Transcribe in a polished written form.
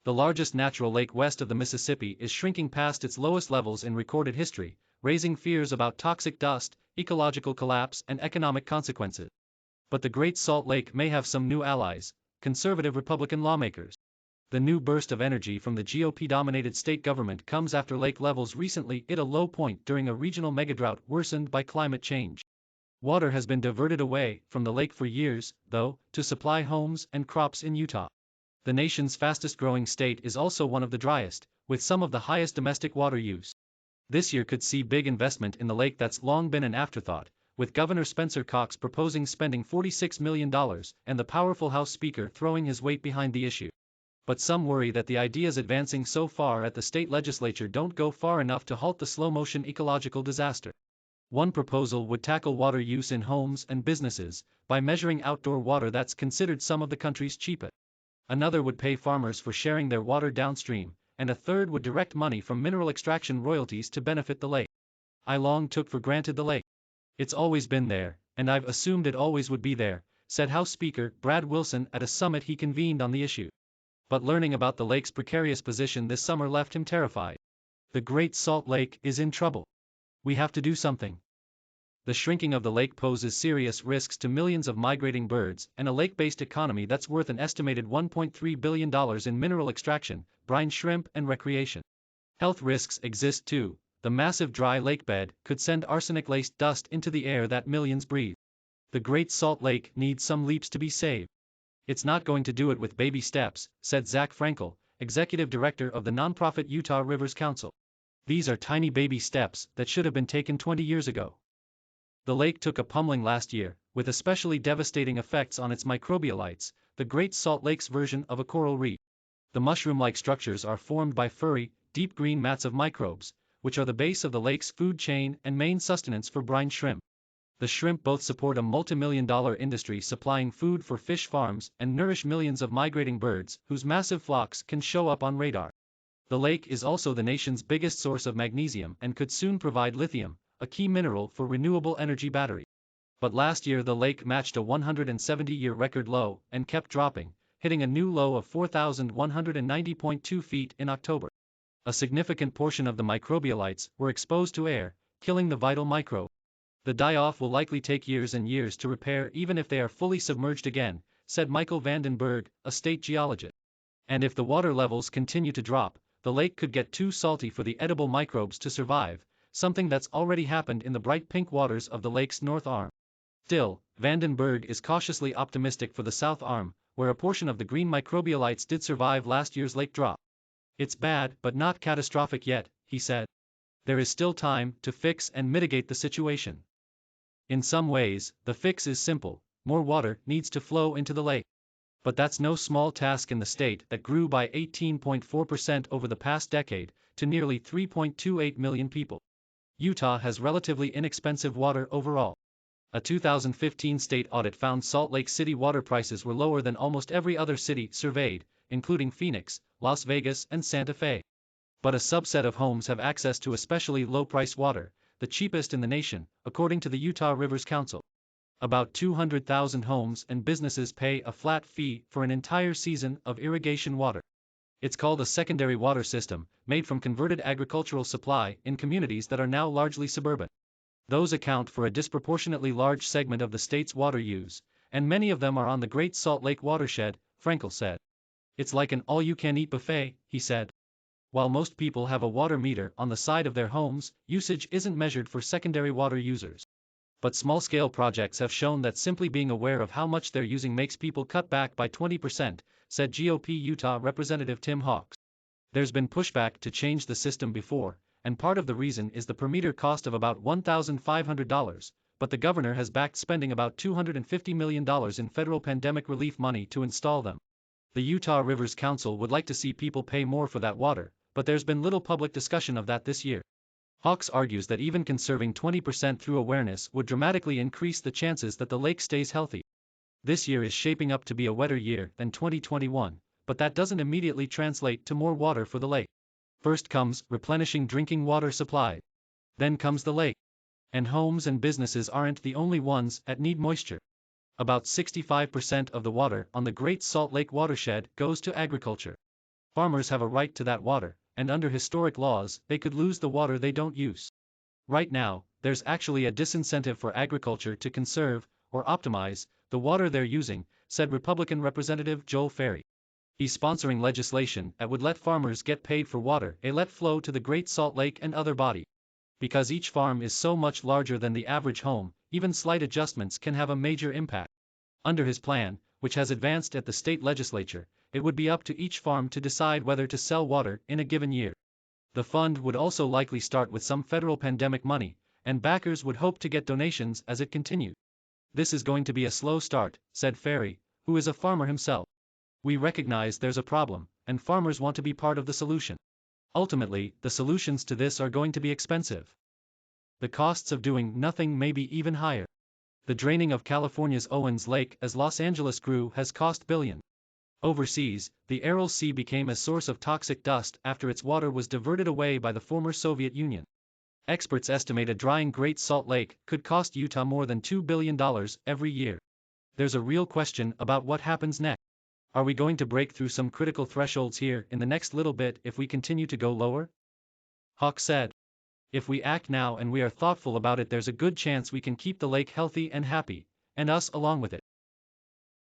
The largest natural lake west of the Mississippi is shrinking past its lowest levels in recorded history, raising fears about toxic dust, ecological collapse, and economic consequences. But the Great Salt Lake may have some new allies, conservative Republican lawmakers. The new burst of energy from the GOP-dominated state government comes after lake levels recently hit a low point during a regional megadrought worsened by climate change. Water has been diverted away from the lake for years, though, to supply homes and crops in Utah. The nation's fastest-growing state is also one of the driest, with some of the highest domestic water use. This year could see big investment in the lake that's long been an afterthought, with Governor Spencer Cox proposing spending $46 million and the powerful House Speaker throwing his weight behind the issue. But some worry that the ideas advancing so far at the state legislature don't go far enough to halt the slow-motion ecological disaster. One proposal would tackle water use in homes and businesses by measuring outdoor water that's considered some of the country's cheapest. Another would pay farmers for sharing their water downstream, and a third would direct money from mineral extraction royalties to benefit the lake. I long took for granted the lake. It's always been there, and I've assumed it always would be there, said House Speaker Brad Wilson at a summit he convened on the issue. But learning about the lake's precarious position this summer left him terrified. The Great Salt Lake is in trouble. We have to do something. The shrinking of the lake poses serious risks to millions of migrating birds and a lake-based economy that's worth an estimated $1.3 billion in mineral extraction, brine shrimp, and recreation. Health risks exist too. The massive dry lake bed could send arsenic-laced dust into the air that millions breathe. The Great Salt Lake needs some leaps to be saved. It's not going to do it with baby steps, said Zach Frankel, executive director of the nonprofit Utah Rivers Council. These are tiny baby steps that should have been taken 20 years ago. The lake took a pummeling last year, with especially devastating effects on its microbialites, the Great Salt Lake's version of a coral reef. The mushroom-like structures are formed by furry, deep green mats of microbes, which are the base of the lake's food chain and main sustenance for brine shrimp. The shrimp both support a multi-million-dollar industry supplying food for fish farms and nourish millions of migrating birds whose massive flocks can show up on radar. The lake is also the nation's biggest source of magnesium and could soon provide lithium, a key mineral for renewable energy batteries. But last year the lake matched a 170-year record low and kept dropping, hitting a new low of 4,190.2 feet in October. A significant portion of the microbialites were exposed to air, killing the vital microbe. The die-off will likely take years and years to repair even if they are fully submerged again, said Michael Vandenberg, a state geologist. And if the water levels continue to drop, the lake could get too salty for the edible microbes to survive, something that's already happened in the bright pink waters of the lake's north arm. Still, Vandenberg is cautiously optimistic for the south arm, where a portion of the green microbialites did survive last year's lake drop. It's bad but not catastrophic yet, he said. There is still time to fix and mitigate the situation. In some ways, the fix is simple: more water needs to flow into the lake. But that's no small task in the state that grew by 18.4% over the past decade, to nearly 3.28 million people. Utah has relatively inexpensive water overall. A 2015 state audit found Salt Lake City water prices were lower than almost every other city surveyed, including Phoenix, Las Vegas, and Santa Fe. But a subset of homes have access to especially low-price water, the cheapest in the nation, according to the Utah Rivers Council. About 200,000 homes and businesses pay a flat fee for an entire season of irrigation water. It's called a secondary water system, made from converted agricultural supply in communities that are now largely suburban. Those account for a disproportionately large segment of the state's water use, and many of them are on the Great Salt Lake watershed, Frankel said. It's like an all-you-can-eat buffet, he said. While most people have a water meter on the side of their homes, usage isn't measured for secondary water users. But small-scale projects have shown that simply being aware of how much they're using makes people cut back by 20%, said GOP Utah Representative Tim Hawks. There's been pushback to change the system before, and part of the reason is the per-meter cost of about $1,500, but the governor has backed spending about $250 million in federal pandemic relief money to install them. The Utah Rivers Council would like to see people pay more for that water, but there's been little public discussion of that this year. Hawks argues that even conserving 20% through awareness would dramatically increase the chances that the lake stays healthy. This year is shaping up to be a wetter year than 2021, but that doesn't immediately translate to more water for the lake. First comes replenishing drinking water supply. Then comes the lake. And homes and businesses aren't the only ones that need moisture. About 65% of the water on the Great Salt Lake watershed goes to agriculture. Farmers have a right to that water, and under historic laws, they could lose the water they don't use. Right now, there's actually a disincentive for agriculture to conserve, or optimize, the water they're using, said Republican Representative Joel Ferry. He's sponsoring legislation that would let farmers get paid for water they let flow to the Great Salt Lake and other bodies. Because each farm is so much larger than the average home, even slight adjustments can have a major impact. Under his plan, which has advanced at the state legislature, it would be up to each farm to decide whether to sell water in a given year. The fund would also likely start with some federal pandemic money, and backers would hope to get donations as it continued. This is going to be a slow start, said Ferry, who is a farmer himself. We recognize there's a problem, and farmers want to be part of the solution. Ultimately, the solutions to this are going to be expensive. The costs of doing nothing may be even higher. The draining of California's Owens Lake as Los Angeles grew has cost billions. Overseas, the Aral Sea became a source of toxic dust after its water was diverted away by the former Soviet Union. Experts estimate a drying Great Salt Lake could cost Utah more than $2 billion every year. There's a real question about what happens next. Are we going to break through some critical thresholds here in the next little bit if we continue to go lower? Hawk said. If we act now and we are thoughtful about it, there's a good chance we can keep the lake healthy and happy, and us along with it.